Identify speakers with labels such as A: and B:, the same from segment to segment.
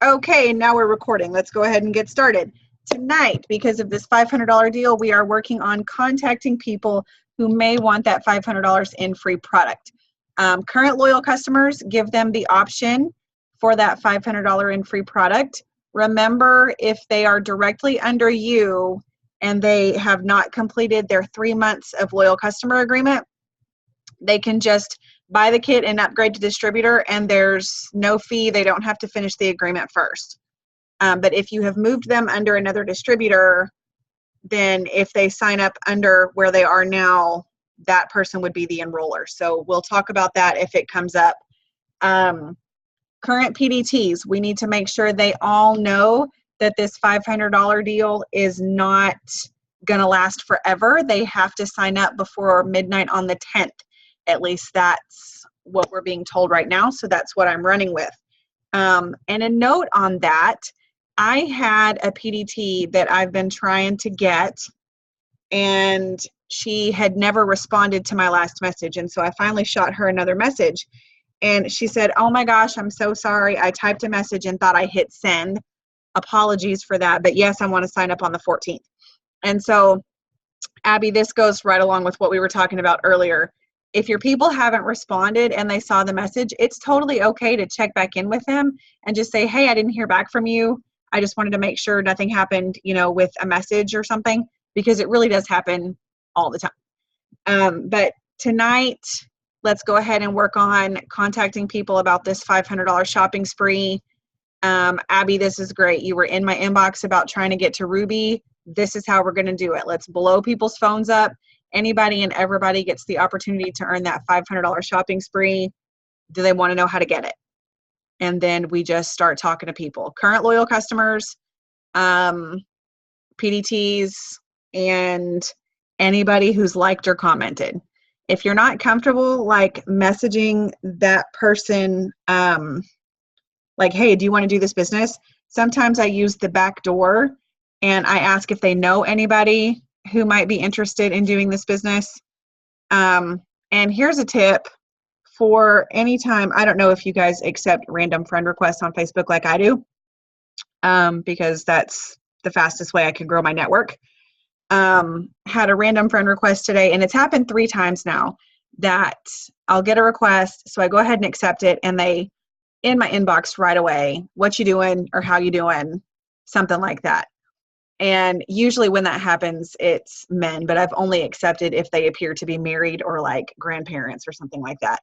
A: Okay, now we're recording. Let's go ahead and get started. Tonight, because of this $500 deal, we are working on contacting people who may want that $500 in free product. Current loyal customers, give them the option for that $500 in free product. Remember, if they are directly under you and they have not completed their 3 months of loyal customer agreement, they can just buy the kit and upgrade to distributor, and there's no fee. They don't have to finish the agreement first. But if you have moved them under another distributor, then if they sign up under where they are now, that person would be the enroller. So we'll talk about that if it comes up. Current PDTs, we need to make sure they all know that this $500 deal is not going to last forever. They have to sign up before midnight on the 10th. At least that's what we're being told right now. So that's what I'm running with. And a note on that, I had a PDT that I've been trying to get, and she had never responded to my last message. And so I finally shot her another message, and she said, "Oh my gosh, I'm so sorry. I typed a message and thought I hit send. Apologies for that. But yes, I want to sign up on the 14th. And so, Abby, this goes right along with what we were talking about earlier. If your people haven't responded and they saw the message, it's totally okay to check back in with them and just say, "Hey, I didn't hear back from you. I just wanted to make sure nothing happened, with a message or something," because it really does happen all the time. But tonight, let's go ahead and work on contacting people about this $500 shopping spree. Abby, this is great. You were in my inbox about trying to get to Ruby. This is how we're going to do it. Let's blow people's phones up. Anybody and everybody gets the opportunity to earn that $500 shopping spree. Do they want to know how to get it? And then we just start talking to people. Current loyal customers, PDTs, and anybody who's liked or commented. If you're not comfortable messaging that person, "Hey, do you want to do this business?" Sometimes I use the back door and I ask if they know anybody who might be interested in doing this business. And here's a tip for anytime. I don't know if you guys accept random friend requests on Facebook like I do, because that's the fastest way I can grow my network. Had a random friend request today, and it's happened 3 times now that I'll get a request. So I go ahead and accept it, and they in my inbox right away, "What you doing?" or "How you doing?" Something like that. And usually when that happens, it's men, but I've only accepted if they appear to be married or grandparents or something like that,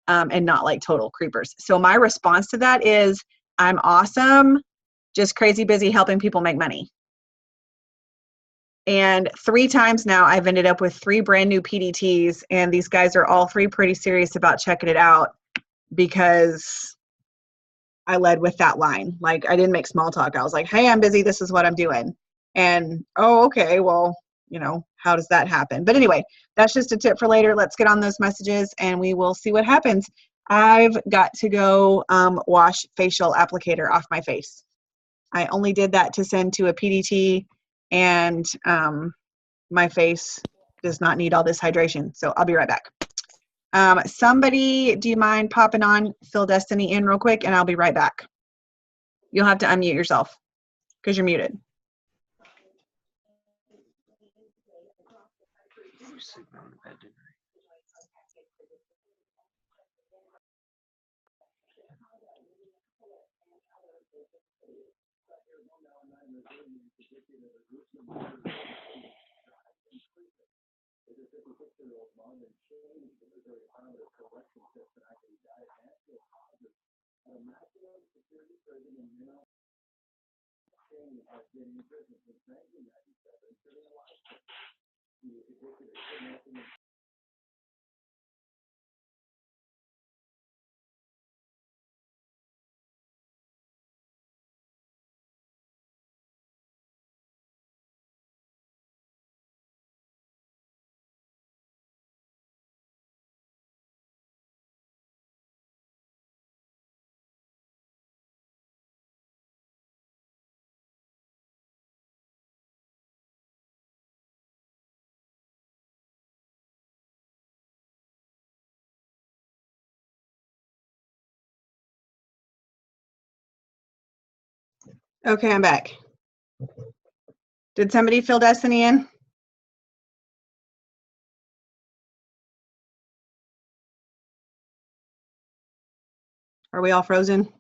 A: and not total creepers. So my response to that is, "I'm awesome, just crazy busy helping people make money." And 3 times now, I've ended up with 3 brand new PDTs, and these guys are all 3 pretty serious about checking it out because I led with that line. I didn't make small talk. I was like, "Hey, I'm busy. This is what I'm doing." And, "Oh, okay, well, how does that happen?" But anyway, that's just a tip for later. Let's get on those messages and we will see what happens. I've got to go wash facial applicator off my face. I only did that to send to a PDT, and my face does not need all this hydration. So I'll be right back. Somebody, do you mind popping on Phil Destiny in real quick, and I'll be right back. You'll have to unmute yourself because you're muted. Okay, I'm back. Did somebody fill Destiny in? Are we all frozen?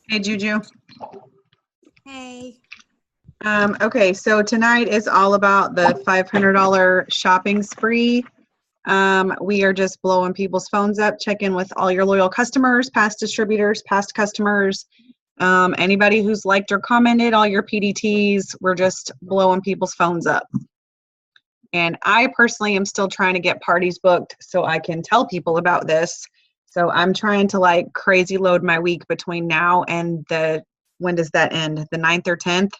A: Hey, Juju.
B: Hey.
A: Okay, so tonight is all about the $500 shopping spree. We are just blowing people's phones up, checking with all your loyal customers, past distributors, past customers, anybody who's liked or commented, all your PDTs. We're just blowing people's phones up. And I personally am still trying to get parties booked so I can tell people about this. So I'm trying to like crazy load my week between now and when does that end? The 9th or 10th?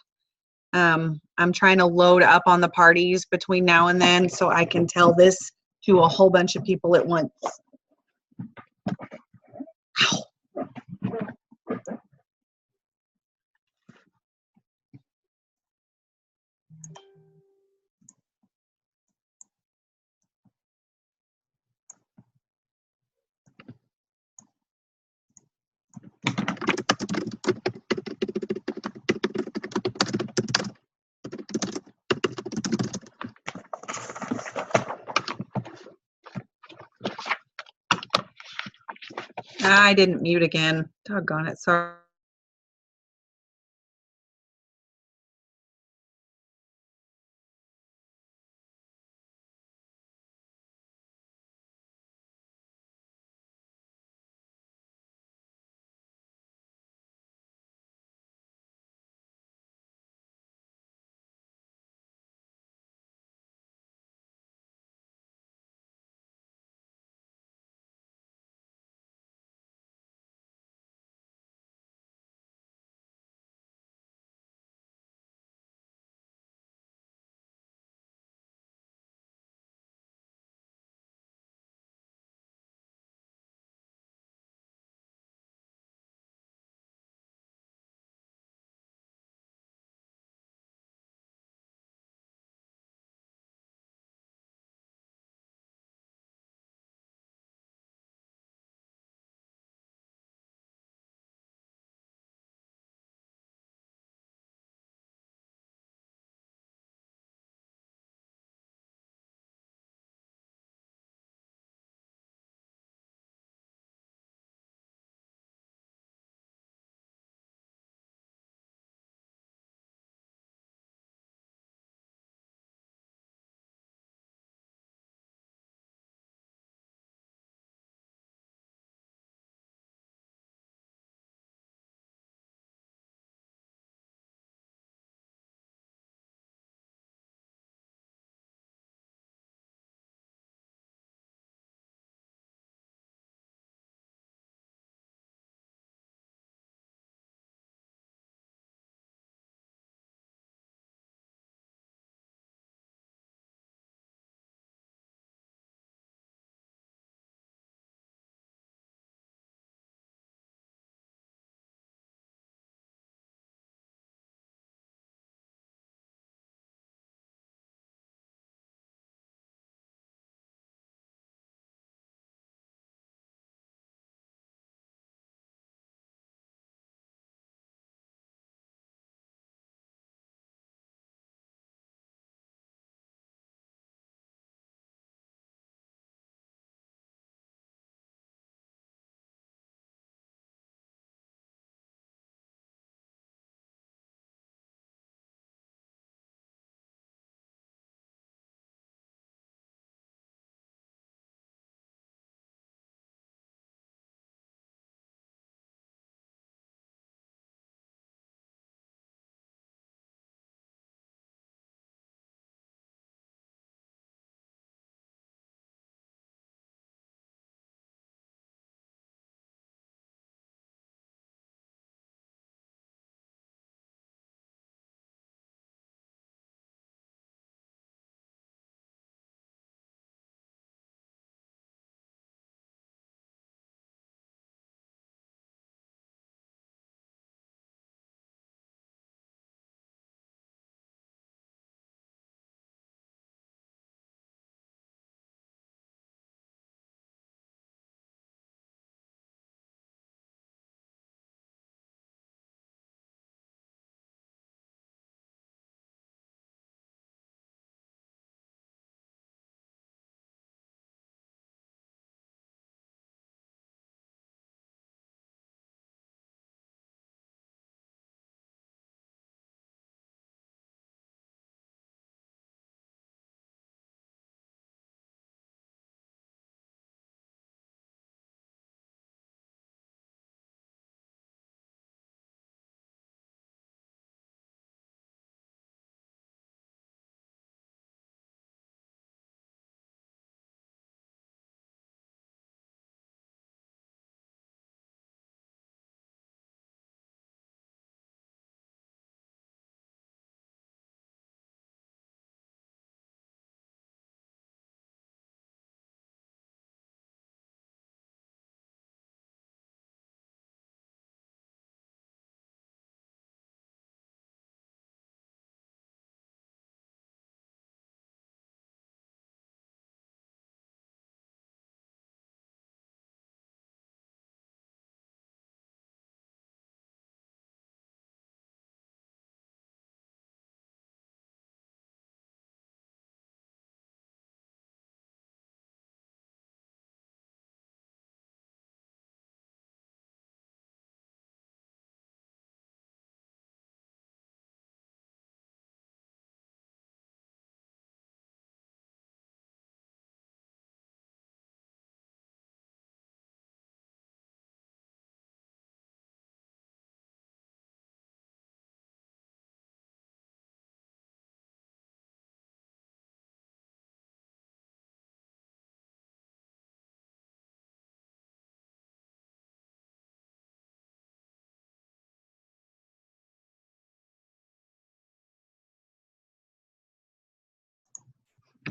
A: I'm trying to load up on the parties between now and then so I can tell this to a whole bunch of people at once. Ow. I didn't mute again. Doggone it. Sorry.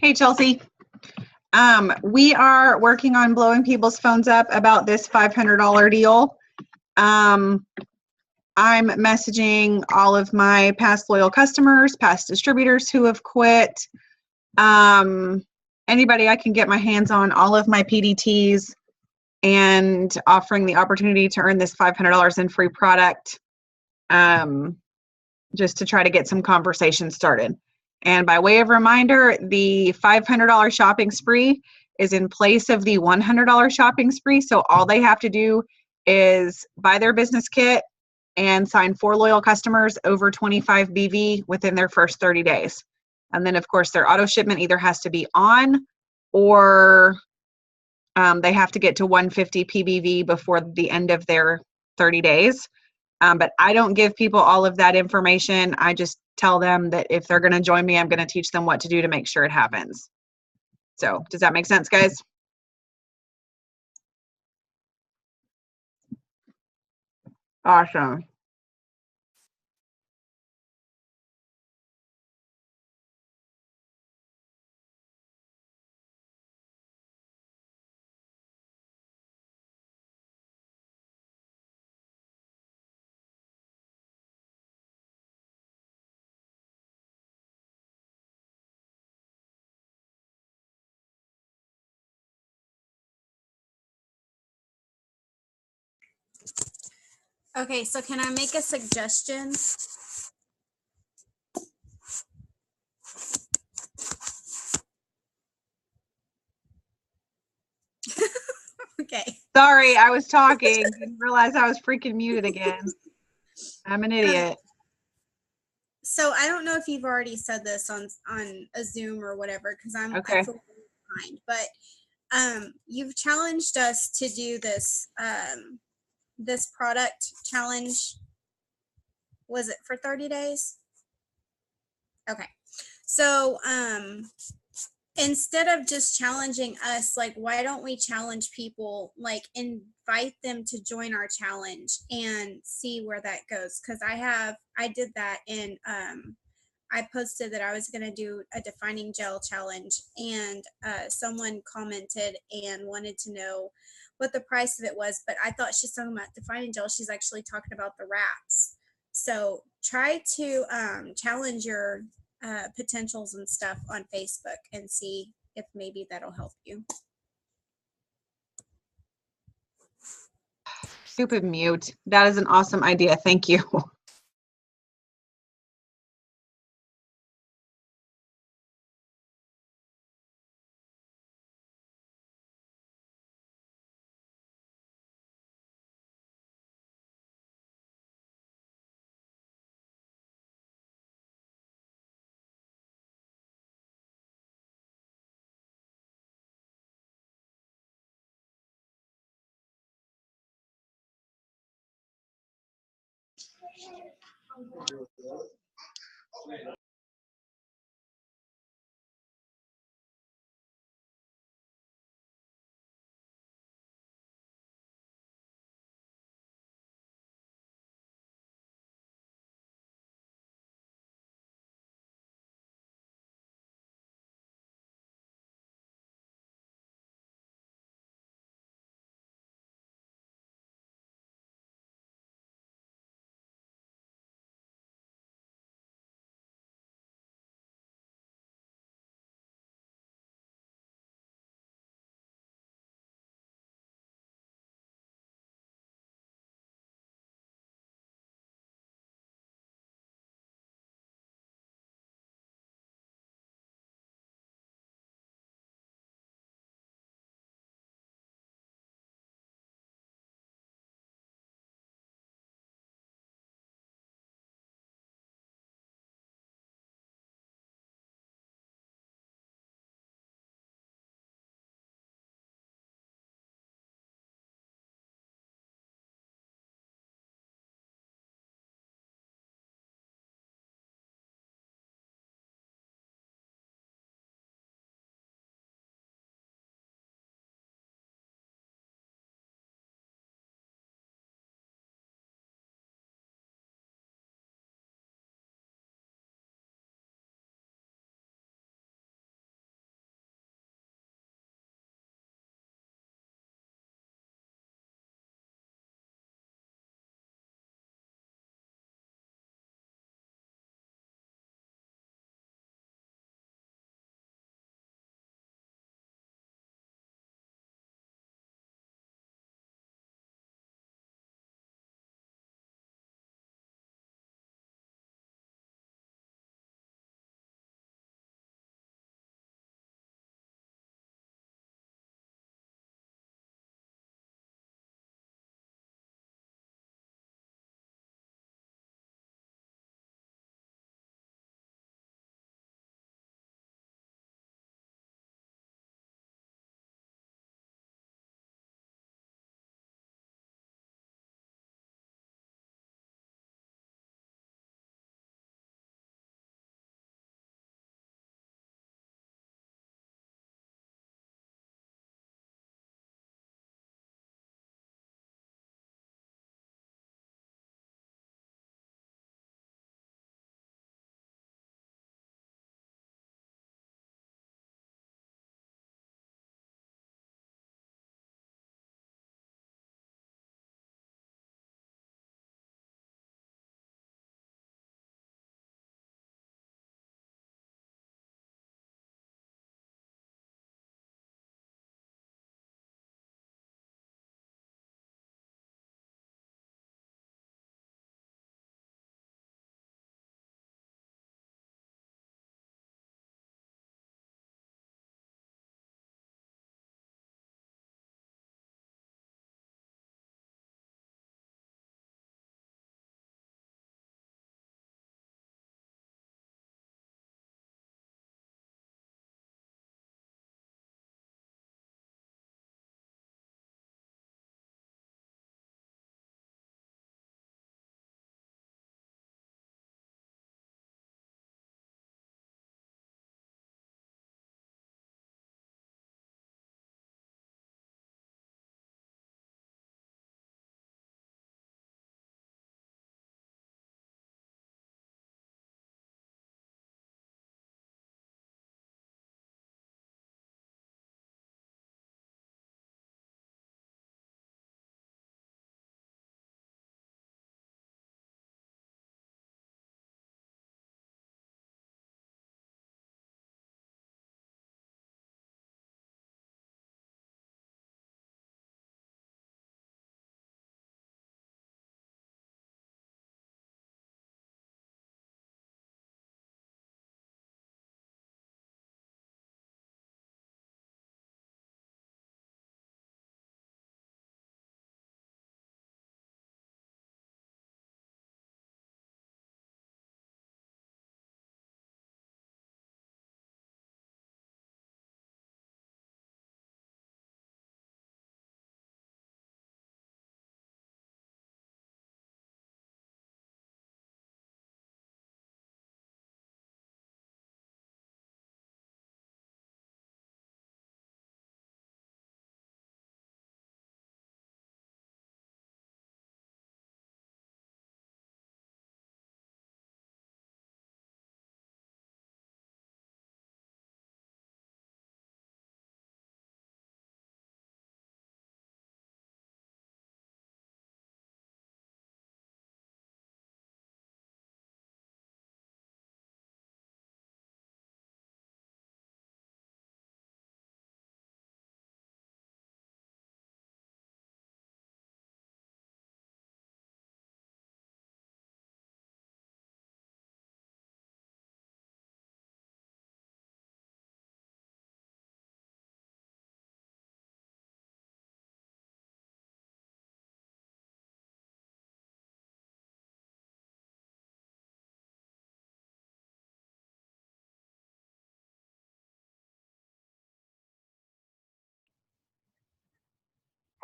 A: Hey, Chelsea. We are working on blowing people's phones up about this $500 deal. I'm messaging all of my past loyal customers, past distributors who have quit. Anybody I can get my hands on, all of my PDTs, and offering the opportunity to earn this $500 in free product, just to try to get some conversation started. And by way of reminder, the $500 shopping spree is in place of the $100 shopping spree. So all they have to do is buy their business kit and sign 4 loyal customers over 25 BV within their first 30 days. And then, of course, their auto shipment either has to be on or they have to get to 150 PBV before the end of their 30 days. But I don't give people all of that information. I just tell them that if they're going to join me, I'm going to teach them what to do to make sure it happens. So does that make sense, guys? Awesome.
B: Okay, so can I make a suggestion? Okay.
A: Sorry, I was talking. Didn't realize I was freaking muted again. I'm an idiot.
B: So I don't know if you've already said this on a Zoom or whatever, because
A: Okay.
B: I feel behind. But you've challenged us to do this this product challenge. Was it for 30 days? Okay. So instead of just challenging us, like, why don't we challenge people, like invite them to join our challenge and see where that goes? Because I did that, and I posted that I was going to do a defining gel challenge, and someone commented and wanted to know what the price of it was, but I thought she's talking about defining gel. She's actually talking about the wraps. So try to challenge your potentials and stuff on Facebook and see if maybe that'll help you.
A: Stupid mute. That is an awesome idea. Thank you.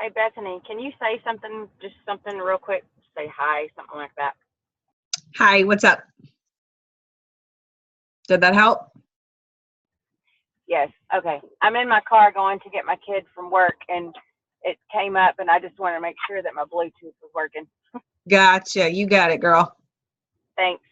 C: Hey, Bethany, can you say something, just something real quick? Say hi, something like that.
A: Hi, what's up? Did that help?
C: Yes. Okay. I'm in my car going to get my kid from work, and it came up, and I just want to make sure that my Bluetooth was working.
A: Gotcha. You got it, girl.
C: Thanks.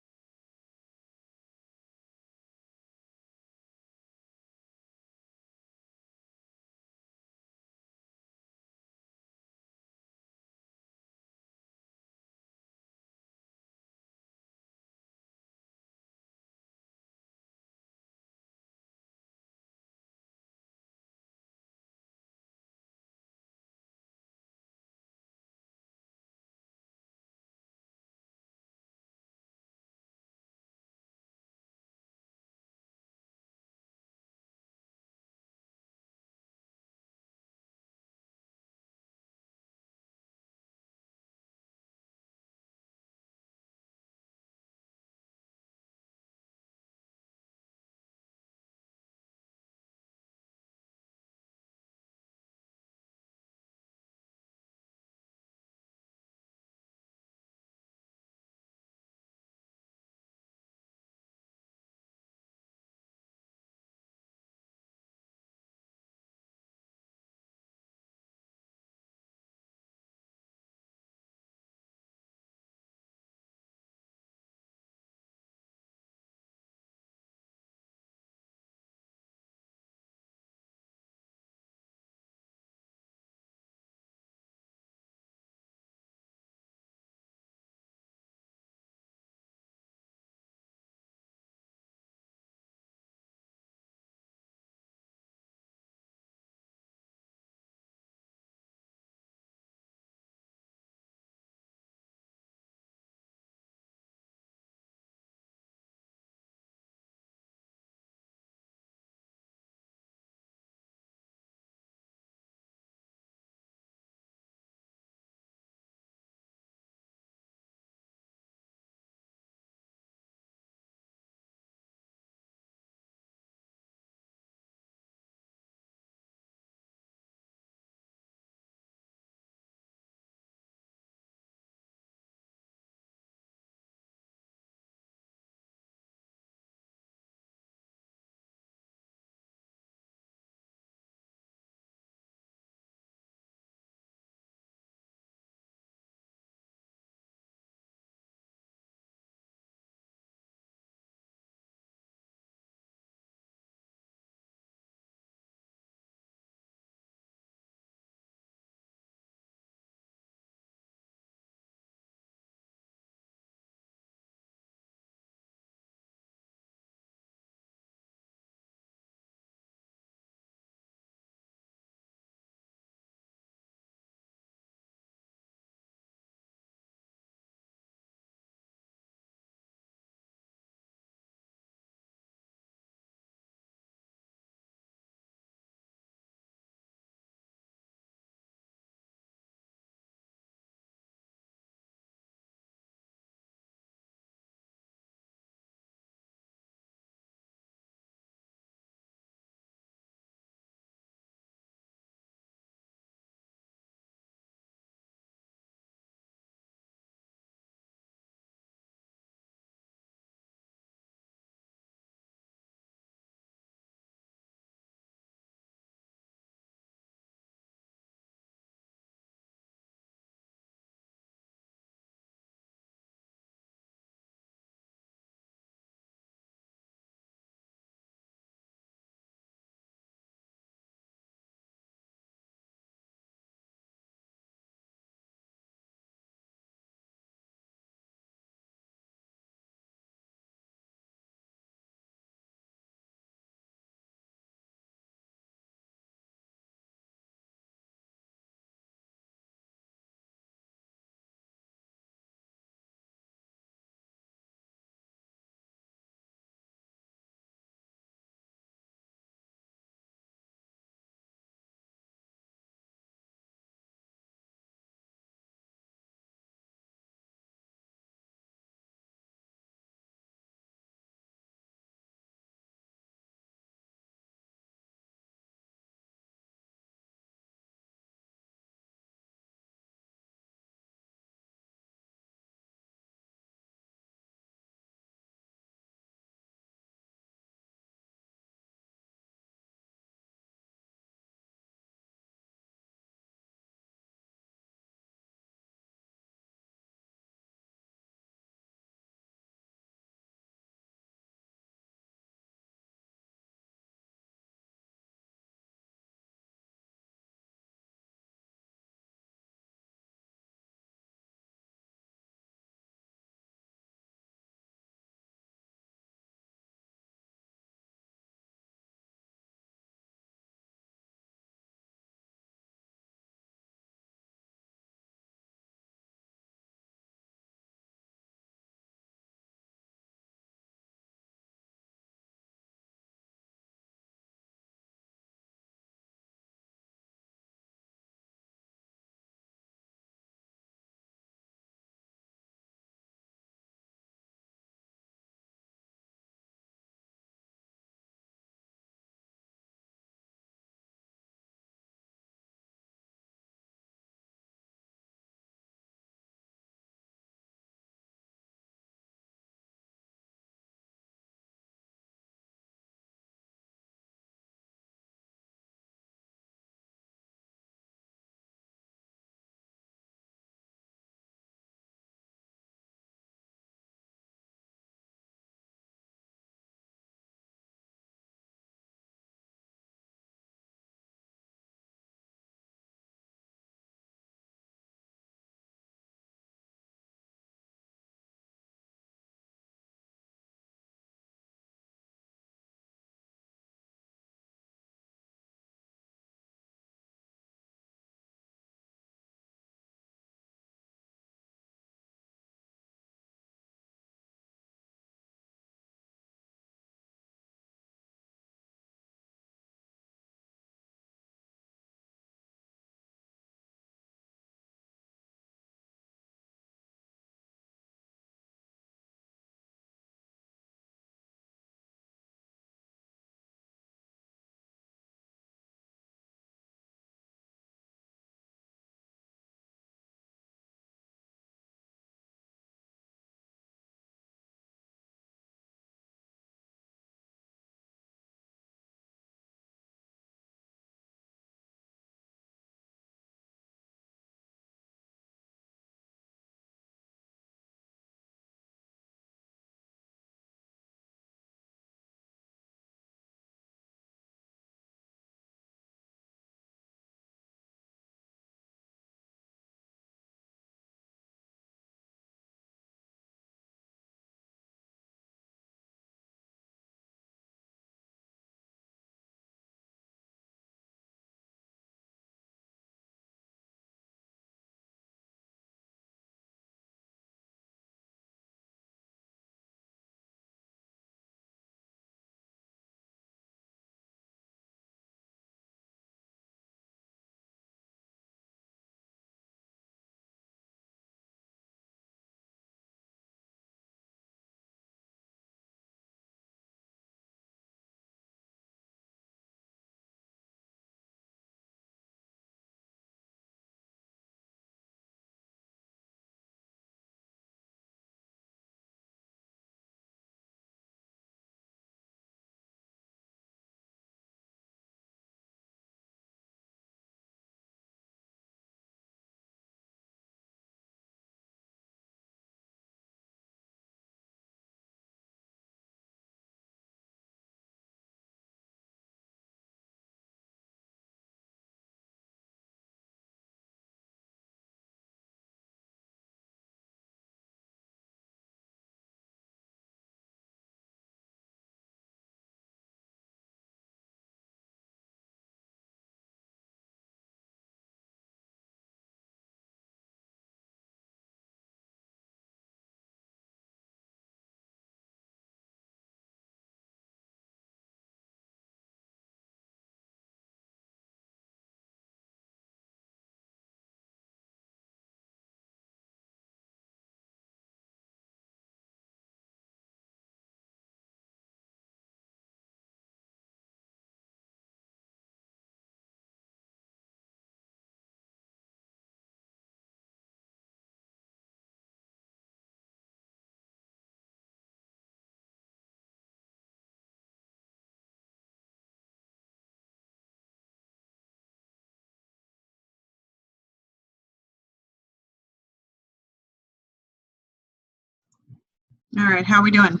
A: All right, how we doing?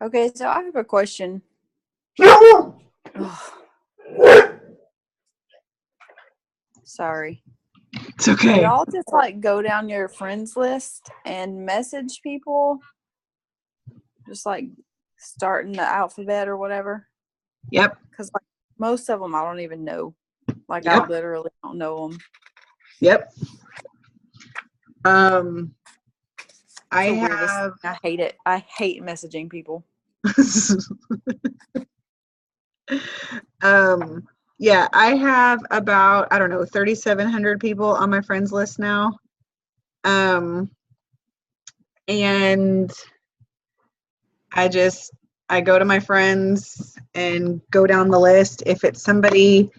D: Okay, so I have a question. Sorry.
A: It's
D: Do
A: okay.
D: y'all just like go down your friends list and message people? Just like starting the alphabet or whatever?
A: Yep.
D: Because like most of them I don't even know. Like I
A: Yep.
D: literally don't know them.
A: Yep. I
D: It's the weirdest
A: have.
D: thing. I hate it. I hate messaging people.
A: Yeah, I have about, I don't know, 3,700 people on my friends list now. And I go to my friends and go down the list. If it's somebody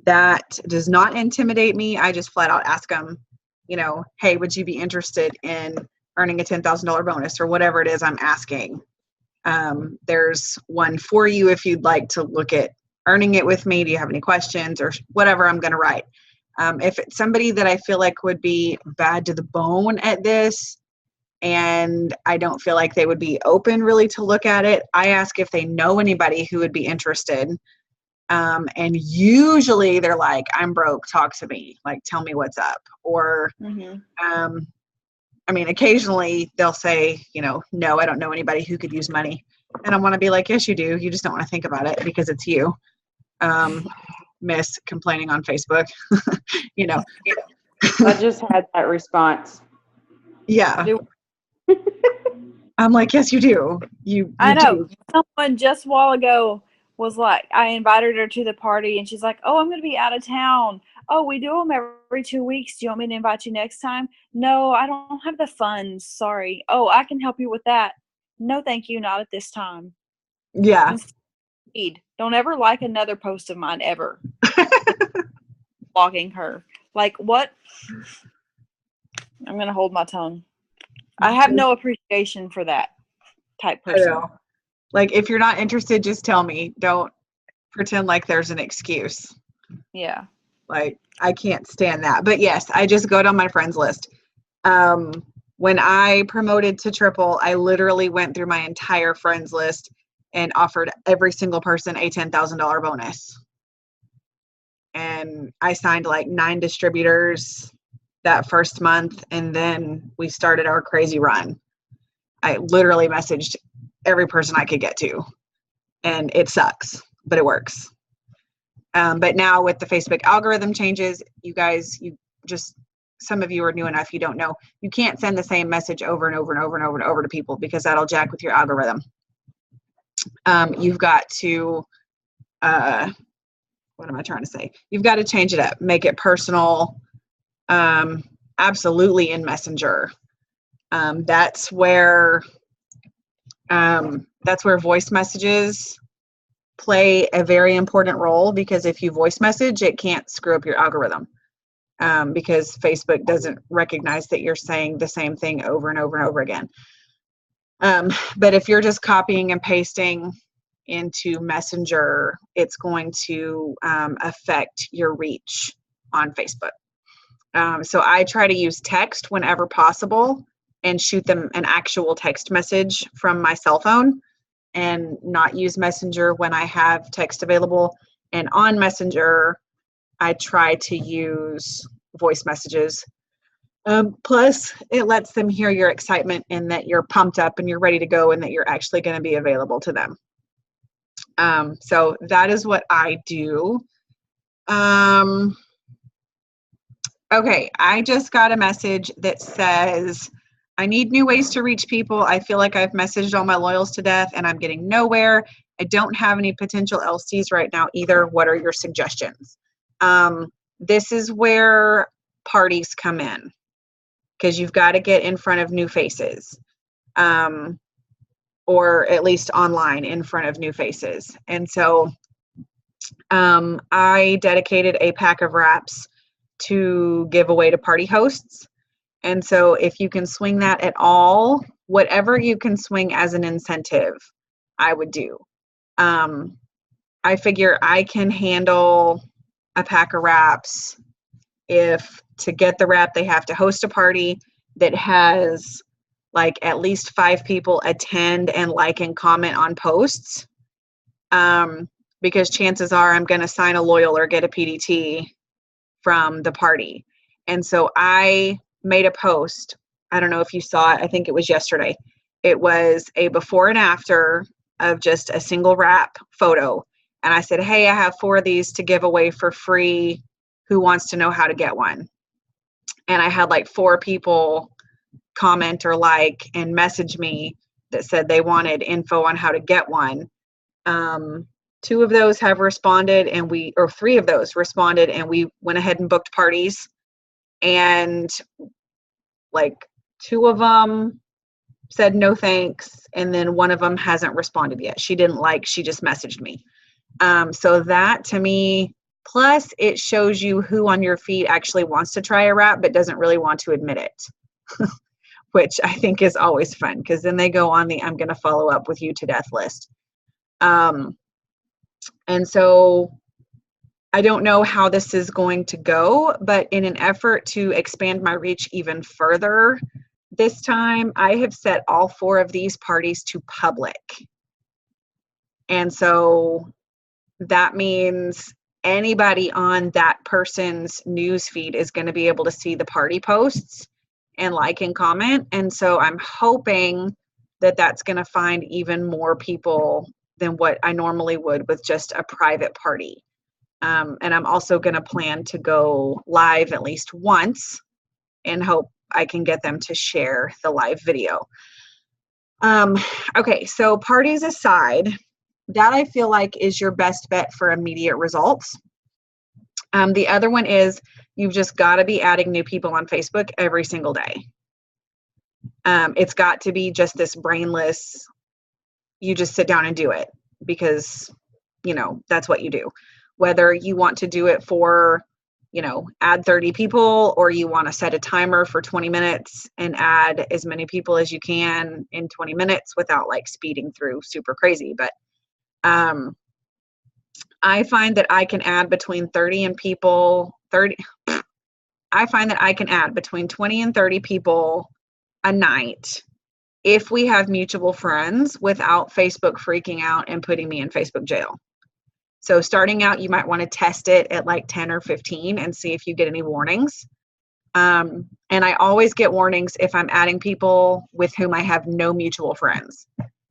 A: that does not intimidate me, I just flat out ask them, you know, hey, would you be interested in earning a $10,000 bonus or whatever it is I'm asking? There's one for you if you'd like to look at earning it with me. Do you have any questions or whatever I'm going to write? If it's somebody that I feel like would be bad to the bone at this and I don't feel like they would be open really to look at it, I ask if they know anybody who would be interested. And usually they're like, I'm broke, talk to me, like, tell me what's up. Or, I mean, occasionally they'll say, you know, no, I don't know anybody who could use money. And I want to be like, yes, you do. You just don't want to think about it because it's you. Miss complaining on Facebook, you know.
E: I just had that response.
A: Yeah. I'm like, yes, you do. You
D: I know.
A: do.
D: Someone just a while ago was like, I invited her to the party and she's like, oh, I'm going to be out of town. Oh, we do them every 2 weeks. Do you want me to invite you next time? No, I don't have the funds. Sorry. Oh, I can help you with that. No, thank you. Not at this time.
A: Yeah.
D: Don't ever like another post of mine ever. Blogging her. Like, what? I'm going to hold my tongue. I have no appreciation for that type person.
A: I know. Like, if you're not interested, just tell me. Don't pretend like there's an excuse.
D: Yeah.
A: Like, I can't stand that. But yes, I just go down my friends list. When I promoted to triple, I literally went through my entire friends list and offered every single person a $10,000 bonus. And I signed like 9 distributors that first month, and then we started our crazy run. I literally messaged every person I could get to, and it sucks, but it works. But now with the Facebook algorithm changes, you guys, some of you are new enough, you don't know, you can't send the same message over and over and over and over and over to people because that'll jack with your algorithm. You've got to, what am I trying to say? You've got to change it up, make it personal, absolutely in Messenger. That's where voice messages play a very important role, because if you voice message, it can't screw up your algorithm, because Facebook doesn't recognize that you're saying the same thing over and over and over again. But if you're just copying and pasting into Messenger, it's going to affect your reach on Facebook. So I try to use text whenever possible and shoot them an actual text message from my cell phone, and not use Messenger when I have text available. And on Messenger, I try to use voice messages. Plus, it lets them hear your excitement and that you're pumped up and you're ready to go and that you're actually going to be available to them. So that is what I do. Okay, I just got a message that says, I need new ways to reach people. I feel like I've messaged all my loyals to death and I'm getting nowhere. I don't have any potential LCs right now either. What are your suggestions? This is where parties come in, because you've got to get in front of new faces. or at least online in front of new faces. And so I dedicated a pack of wraps to give away to party hosts. And so if you can swing that at all, whatever you can swing as an incentive, I would do. I figure I can handle a pack of wraps if to get the wrap, they have to host a party that has like at least 5 people attend and like and comment on posts. Because chances are I'm going to sign a loyal or get a PDT from the party. And so I made a post. I don't know if you saw it. I think it was yesterday. It was a before and after of just a single wrap photo. And I said, hey, I have 4 of these to give away for free. Who wants to know how to get one? And I had like 4 people comment or like and message me that said they wanted info on how to get one. 2 of those have responded or 3 of those responded, and we went ahead and booked parties. And like 2 of them said no thanks, and then 1 of them hasn't responded yet. She didn't like, she just messaged me. So that to me, plus it shows you who on your feed actually wants to try a wrap but doesn't really want to admit it, which I think is always fun, because then they go on the I'm going to follow up with you to death list. And so I don't know how this is going to go, but in an effort to expand my reach even further, this time I have set all 4 of these parties to public. And so that means anybody on that person's news feed is going to be able to see the party posts and like and comment. And so I'm hoping that that's going to find even more people than what I normally would with just a private party. And I'm also going to plan to go live at least once and hope I can get them to share the live video. Okay, so parties aside, that I feel like is your best bet for immediate results. The other one is you've just got to be adding new people on Facebook every single day. It's got to be just this brainless, you just sit down and do it because, that's what you do. Whether you want to do it for, add 30 people, or you want to set a timer for 20 minutes and add as many people as you can in 20 minutes without like speeding through super crazy. But I find that I can add between 30 and people, 30. I find that I can add between 20 and 30 people a night if we have mutual friends without Facebook freaking out and putting me in Facebook jail. So starting out, you might want to test it at like 10 or 15 and see if you get any warnings. And I always get warnings if I'm adding people with whom I have no mutual friends.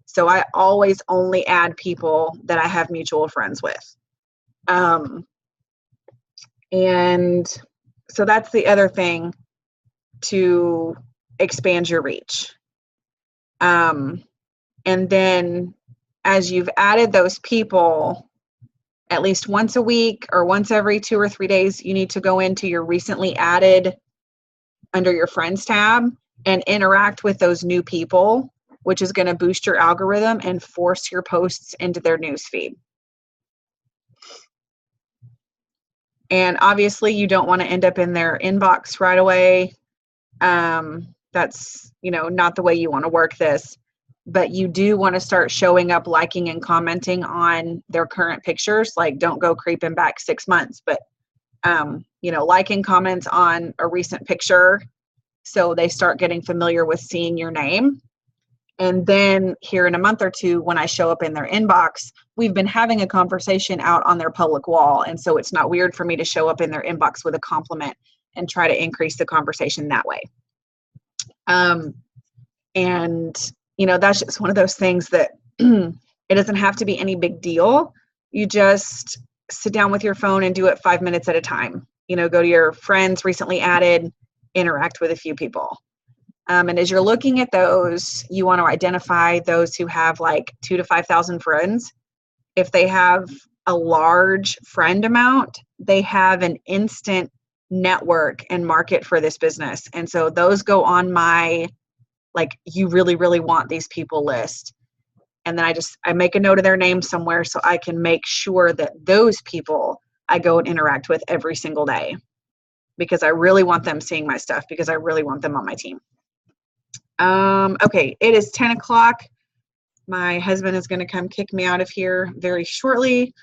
A: So I always only add people that I have mutual friends with. And so that's the other thing to expand your reach. And then as you've added those people, at least once a week or once every 2 or 3 days, you need to go into your recently added under your friends tab and interact with those new people, which is going to boost your algorithm and force your posts into their news feed. And obviously you don't want to end up in their inbox right away. That's, not the way you want to work this, but you do want to start showing up, liking and commenting on their current pictures. Like, don't go creeping back 6 months, but, liking comments on a recent picture so they start getting familiar with seeing your name. And then here in a month or 2, when I show up in their inbox, we've been having a conversation out on their public wall. And so it's not weird for me to show up in their inbox with a compliment and try to increase the conversation that way. That's just one of those things that it doesn't have to be any big deal. You just sit down with your phone and do it 5 minutes at a time. Go to your friends recently added, interact with a few people. And as you're looking at those, you want to identify those who have like 2,000 to 5,000 friends. If they have a large friend amount, they have an instant network and market for this business. And so those go on my, like, you really, really want these people list. And then I make a note of their name somewhere so I can make sure that those people I go and interact with every single day, because I really want them seeing my stuff, because I really want them on my team. Okay, it is 10 o'clock. My husband is going to come kick me out of here very shortly.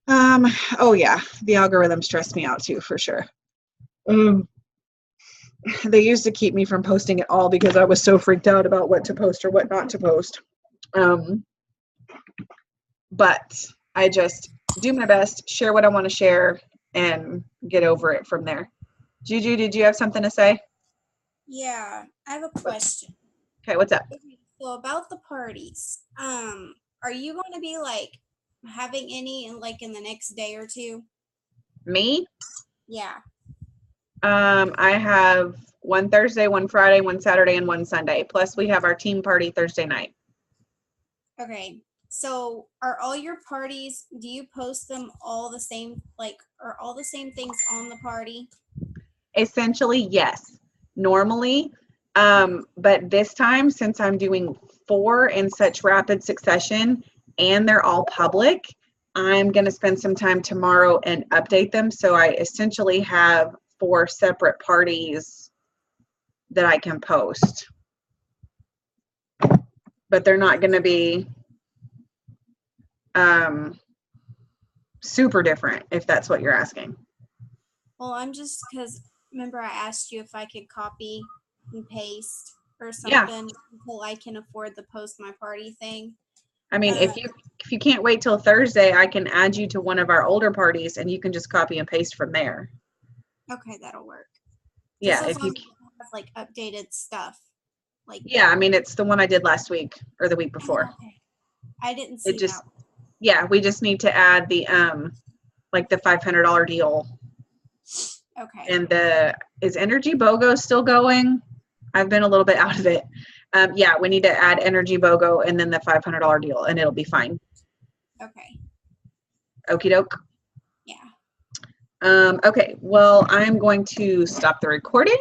A: Oh yeah, the algorithm stressed me out too, for sure. They used to keep me from posting at all because I was so freaked out about what to post or what not to post. But I just do my best, share what I want to share, and get over it from there. Juju, did you have something to say?
B: Yeah, I have a question.
A: Okay, what's up?
B: So about the parties, are you going to be like having any in the next day or two?
A: Me?
B: Yeah.
A: I have one Thursday, one Friday, one Saturday, and one Sunday. Plus we have our team party Thursday night.
B: Okay. So are all your parties, do you post them all the same, are all the same things on the party?
A: Essentially, yes. Normally, but this time, since I'm doing 4 in such rapid succession and they're all public, I'm going to spend some time tomorrow and update them. So I essentially have 4 separate parties that I can post. But they're not going to be super different, if that's what you're asking.
B: Well, I'm just because remember I asked you if I could copy and paste or something until I can afford the post my party thing.
A: I mean, if you can't wait till Thursday, I can add you to one of our older parties and you can just copy and paste from there.
B: Okay, that'll work.
A: Yeah,
B: just
A: if you
B: have updated stuff.
A: Yeah, I mean, it's the one I did last week or the week before.
B: Okay. I didn't see that.
A: Yeah, we just need to add the the $500 deal.
B: Okay.
A: And is Energy BOGO still going? I've been a little bit out of it. Yeah, we need to add Energy BOGO and then the $500 deal, and it'll be fine.
B: Okay.
A: Okie doke.
B: Yeah.
A: Okay, well, I'm going to stop the recording.